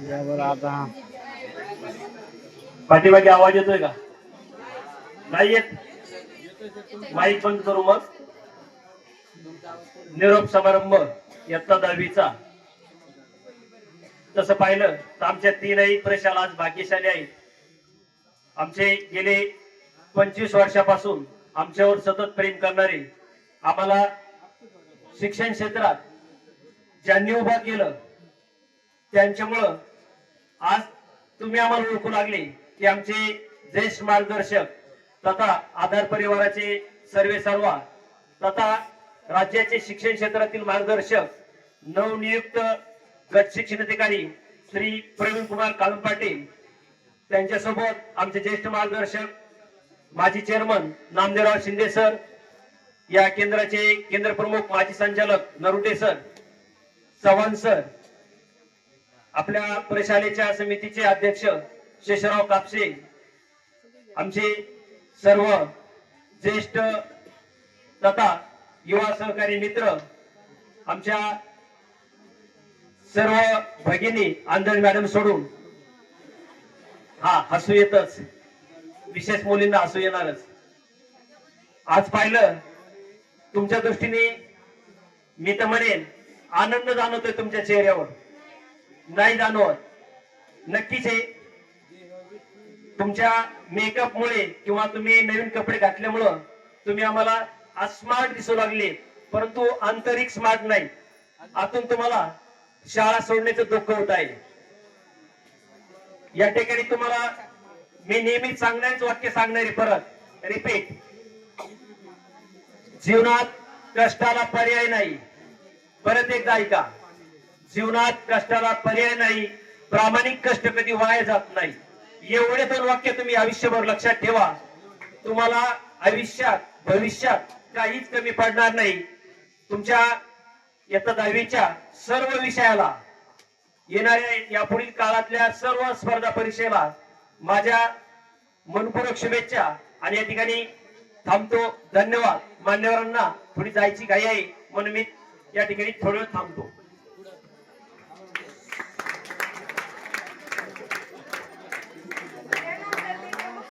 यावर आता पाठीमागे आवाज येतोय का? नाही येत. माईक बंद करू मग. निरोप समारंभ इयत्ता 10वीचा. तसं पाहिलं तर आमच्या तीनही प्रशाला आज भाग्यशाली आहेत. आमचे गेले 25 वर्षापासून आमच्यावर सतत प्रेम करणारे, आम्हाला शिक्षण क्षेत्रात ज्यांनी उभा केलं त्यांच्यामुळं आज तुम्ही आम्हाला ओळखू लागले की आमचे ज्येष्ठ मार्गदर्शक तथा आधार परिवाराचे सर्वेसर्वा तथा राज्याचे शिक्षण क्षेत्रातील मार्गदर्शक नवनियुक्त गट शिक्षण अधिकारी श्री प्रवीण कुमार काळम पाटील, त्यांच्यासोबत आमचे ज्येष्ठ मार्गदर्शक माजी चेअरमन नामदेवराव शिंदे सर, या केंद्राचे केंद्र प्रमुख माजी संचालक नरुटे सर, चव्हाण सर, आपल्या प्रशालेच्या समितीचे अध्यक्ष शेषराव कापसे, आमचे सर्व ज्येष्ठ तथा युवा सहकारी मित्र, आमच्या सर्व भगिनी आंधळ मॅडम सोडून, हा हसू येतच, विशेष मुलींना हसू येणारच. आज पाहिलं तुमच्या दृष्टीने मी तर म्हणेन आनंद जाणवतोय तुमच्या चेहऱ्यावर. नाही जाणवत? नक्कीच आहे. तुमच्या मेकअप मुळे किंवा तुम्ही नवीन कपडे घातल्यामुळं तुम्ही आम्हाला आज स्मार्ट दिसू लागले, परंतु आंतरिक स्मार्ट नाही. आतून तुम्हाला शाळा सोडण्याचं दुःख होत आहे. या ठिकाणी तुम्हाला मी नेहमी सांगणारेच वाक्य सांगणारे, परत रिपीट, जीवनात कष्टाला पर्याय नाही. परत एकदा ऐका, जीवनात कष्टाला पर्याय नाही, प्रामाणिक कष्ट कधी वाया जात नाही. एवढे दोन वाक्य तुम्ही आयुष्यभर लक्षात ठेवा. तुम्हाला आयुष्यात भविष्यात काहीच कमी पडणार नाही. तुमच्या इयत्ता 10वीच्या सर्व विषयाला, येणाऱ्या यापुढील काळातल्या सर्व स्पर्धा परीक्षेला माझ्या मनपूर्वक शुभेच्छा. आणि या ठिकाणी थांबतो. धन्यवाद. मान्यवरांना थोडी जायची घाई आहे म्हणून मी या ठिकाणी थोडं थांबतो.